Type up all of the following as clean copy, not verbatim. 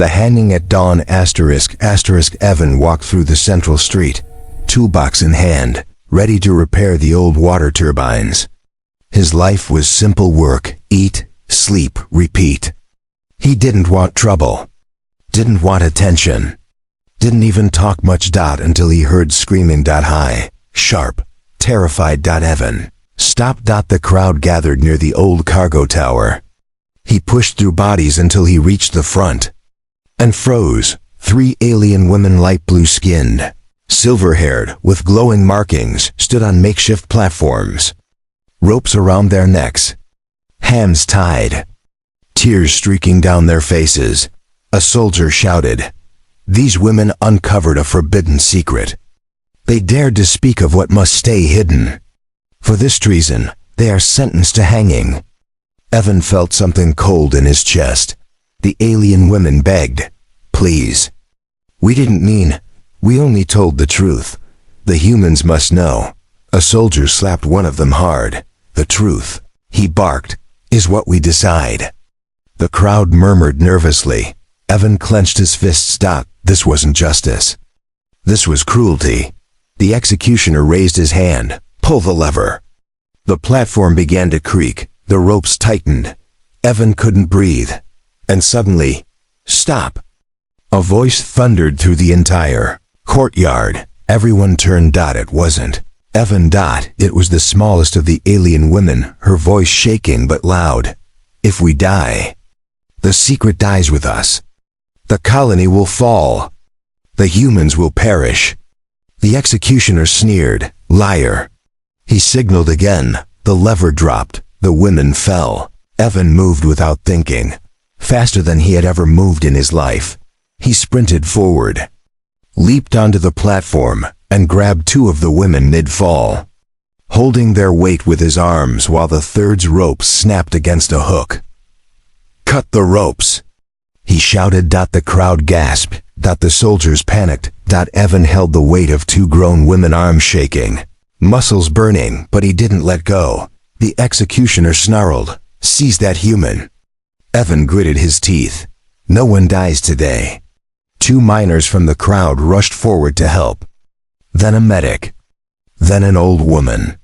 The hanging at dawn ****. Evan walked through the central street, toolbox in hand, ready to repair the old water turbines. His life was simple work, eat, sleep, repeat. He didn't want trouble. Didn't want attention. Didn't even talk much. Until he heard screaming. High, sharp, terrified. Evan stopped. The crowd gathered near the old cargo tower. He pushed through bodies until he reached the front. And froze. 3 alien women, light blue-skinned, silver-haired, with glowing markings, stood on makeshift platforms. Ropes around their necks. Hands tied. Tears streaking down their faces. A soldier shouted. These women uncovered a forbidden secret. They dared to speak of what must stay hidden. For this treason, they are sentenced to hanging. Evan felt something cold in his chest. The alien women begged, please. We didn't mean, we only told the truth. The humans must know. A soldier slapped one of them hard. The truth, he barked, is what we decide. The crowd murmured nervously. Evan clenched his fists. This wasn't justice. This was cruelty. The executioner raised his hand. Pull the lever. The platform began to creak. The ropes tightened. Evan couldn't breathe. And suddenly, stop. A voice thundered through the entire courtyard. Everyone turned. It wasn't Evan. It was the smallest of the alien women, her voice shaking but loud. If we die, the secret dies with us. The colony will fall. The humans will perish. The executioner sneered, liar. He signaled again. The lever dropped. The women fell. Evan moved without thinking. Faster than he had ever moved in his life. He sprinted forward, leaped onto the platform, and grabbed 2 of the women mid-fall, holding their weight with his arms while the third's rope snapped against a hook. Cut the ropes, he shouted. The crowd gasped. The soldiers panicked. Evan held the weight of 2 grown women, arms shaking, muscles burning, but he didn't let go. The executioner snarled, seize that human. Evan gritted his teeth. No one dies today. 2 miners from the crowd rushed forward to help. Then a medic. Then an old woman.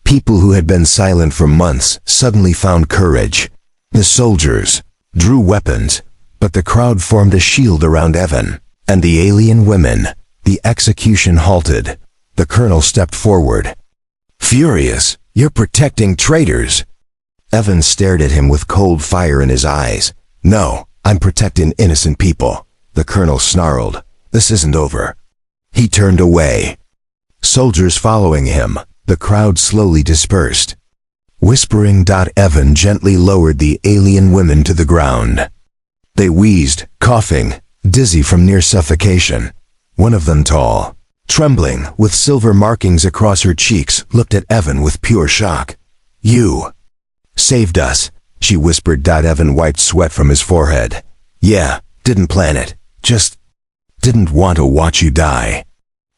People who had been silent for months suddenly found courage. The soldiers drew weapons, but the crowd formed a shield around Evan and the alien women. The execution halted. The colonel stepped forward. Furious, you're protecting traitors. Evan stared at him with cold fire in his eyes. No, I'm protecting innocent people. The colonel snarled. This isn't over. He turned away. Soldiers following him. The crowd slowly dispersed. Whispering. Evan gently lowered the alien women to the ground. They wheezed, coughing, dizzy from near suffocation. One of them, tall, trembling, with silver markings across her cheeks, looked at Evan with pure shock. You saved us, she whispered. Evan wiped sweat from his forehead. Yeah, didn't plan it. Just didn't want to watch you die.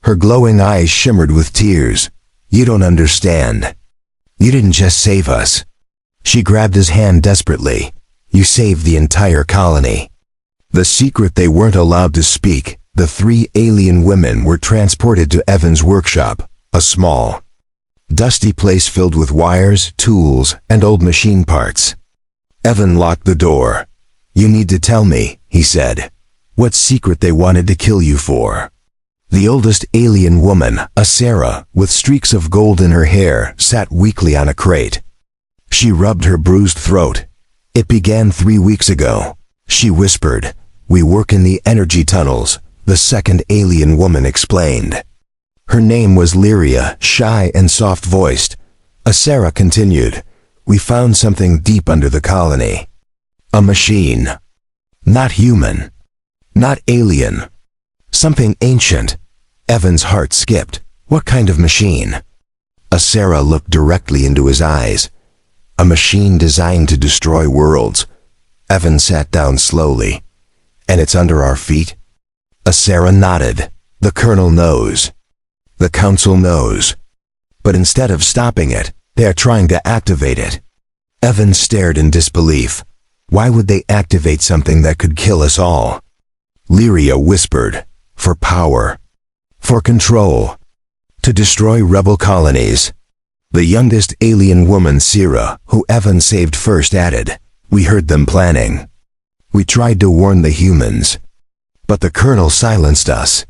Her glowing eyes shimmered with tears. You don't understand. You didn't just save us. She grabbed his hand desperately. You saved the entire colony. The secret they weren't allowed to speak. The 3 alien women were transported to Evan's workshop, a small, dusty place filled with wires, tools, and old machine parts. Evan locked the door. You need to tell me, he said, what secret they wanted to kill you for. The oldest alien woman, a Sarah, with streaks of gold in her hair, sat weakly on a crate. She rubbed her bruised throat. It began 3 weeks ago, she whispered. We work in the energy tunnels, the second alien woman explained. Her name was Lyria, shy and soft-voiced. Sarah continued. We found something deep under the colony. A machine. Not human. Not alien. Something ancient. Evan's heart skipped. What kind of machine? Sarah looked directly into his eyes. A machine designed to destroy worlds. Evan sat down slowly. And it's under our feet? Sarah nodded. The colonel knows. The council knows. But instead of stopping it, they are trying to activate it. Evan stared in disbelief. Why would they activate something that could kill us all? Lyria whispered, "For power. For control. To destroy rebel colonies." The youngest alien woman, Sira, who Evan saved first, added, "We heard them planning. We tried to warn the humans, but the colonel silenced us."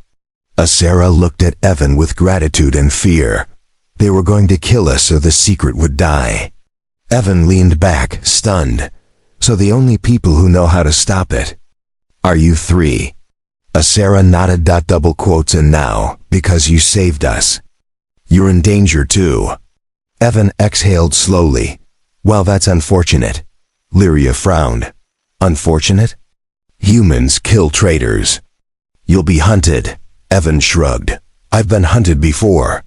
Asera looked at Evan with gratitude and fear. They were going to kill us so the secret would die. Evan leaned back, stunned. "So the only people who know how to stop it are you three?" Asera nodded. Double quotes, "And now, because you saved us, you're in danger too." Evan exhaled slowly. "Well, that's unfortunate." Lyria frowned. "Unfortunate? Humans kill traitors. You'll be hunted." Evan shrugged. "I've been hunted before."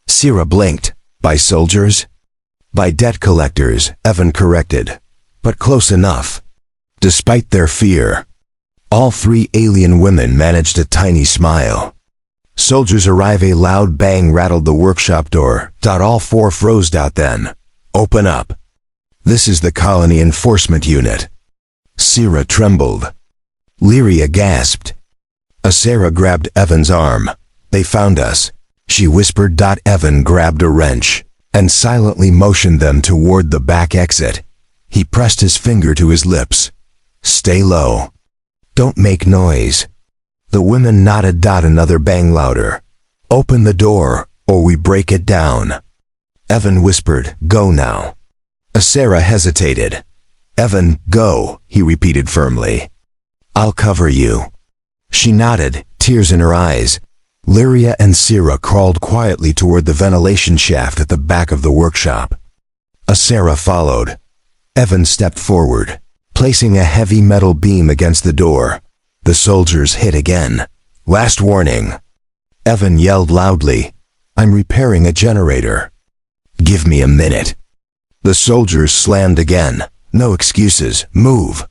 Sira blinked. "By soldiers?" "By debt collectors," Evan corrected. "But close enough." Despite their fear, all three alien women managed a tiny smile. Soldiers arrive. A loud bang rattled the workshop door. All four froze. Then, "Open up. This is the colony enforcement unit." Sira trembled. Lyria gasped. Asera grabbed Evan's arm. "They found us," she whispered. Evan grabbed a wrench and silently motioned them toward the back exit. He pressed his finger to his lips. "Stay low. Don't make noise." The women nodded. Another bang, louder. "Open the door, or we break it down." Evan whispered, "Go now." Asera hesitated. "Evan, go," he repeated firmly. "I'll cover you." She nodded, tears in her eyes. Lyria and Sira crawled quietly toward the ventilation shaft at the back of the workshop. Asera followed. Evan stepped forward, placing a heavy metal beam against the door. The soldiers hit again. "Last warning." Evan yelled loudly, "I'm repairing a generator. Give me a minute." The soldiers slammed again. "No excuses, move."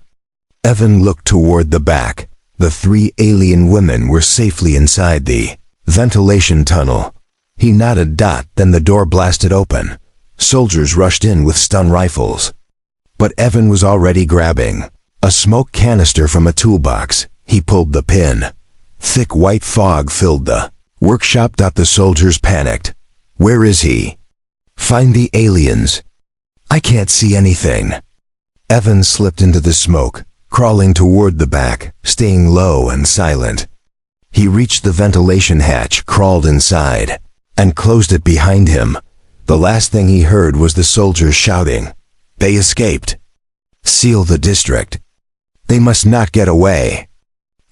Evan looked toward the back. The three alien women were safely inside the ventilation tunnel. He nodded. Then the door blasted open. Soldiers rushed in with stun rifles. But Evan was already grabbing a smoke canister from a toolbox. He pulled the pin. Thick white fog filled the workshop. The soldiers panicked. "Where is he?" "Find the aliens." "I can't see anything." Evan slipped into the smoke, crawling toward the back, staying low and silent. He reached the ventilation hatch, crawled inside, and closed it behind him. The last thing he heard was the soldiers shouting, "They escaped. Seal the district. They must not get away."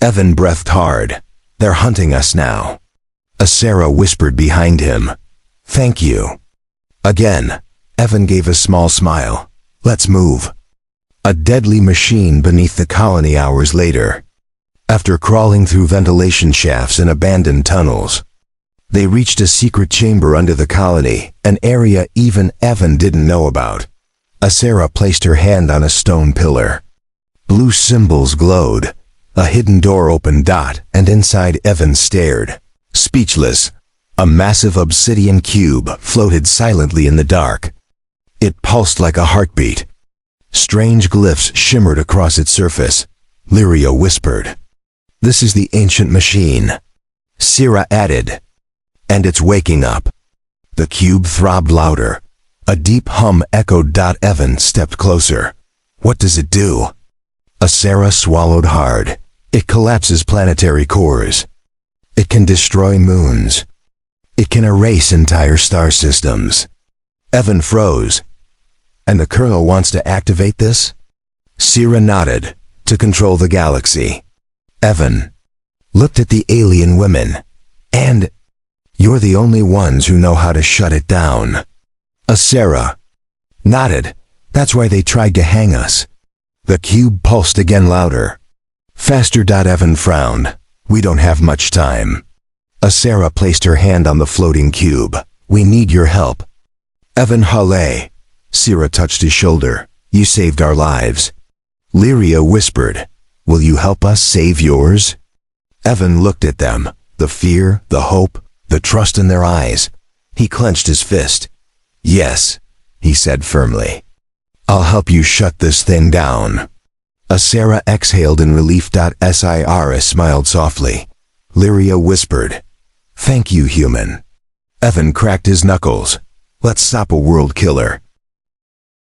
Evan breathed hard. "They're hunting us now." Asera whispered behind him, "Thank you." Again, Evan gave a small smile. "Let's move." A deadly machine beneath the colony hours later. After crawling through ventilation shafts and abandoned tunnels, they reached a secret chamber under the colony, an area even Evan didn't know about. Asera placed her hand on a stone pillar. Blue symbols glowed. A hidden door opened. And inside Evan stared, speechless. A massive obsidian cube floated silently in the dark. It pulsed like a heartbeat. Strange glyphs shimmered across its surface. Lyria whispered, "This is the ancient machine." Sira added, "And it's waking up." The cube throbbed louder. A deep hum echoed. Evan stepped closer. "What does it do?" Asera swallowed hard. "It collapses planetary cores. It can destroy moons. It can erase entire star systems." Evan froze. "And the colonel wants to activate this?" Sira nodded. "To control the galaxy." Evan looked at the alien women. "And you're the only ones who know how to shut it down." Asera nodded. "That's why they tried to hang us." The cube pulsed again, louder. "Faster." Evan frowned. "We don't have much time." Asera placed her hand on the floating cube. "We need your help." "Evan Hale." Sira touched his shoulder. "You saved our lives." Lyria whispered, "Will you help us save yours?" Evan looked at them, the fear, the hope, the trust in their eyes. He clenched his fist. "Yes," he said firmly. "I'll help you shut this thing down." Sarah exhaled in relief. Cyrus smiled softly. Lyria whispered, "Thank you, human." Evan cracked his knuckles. "Let's stop a world killer.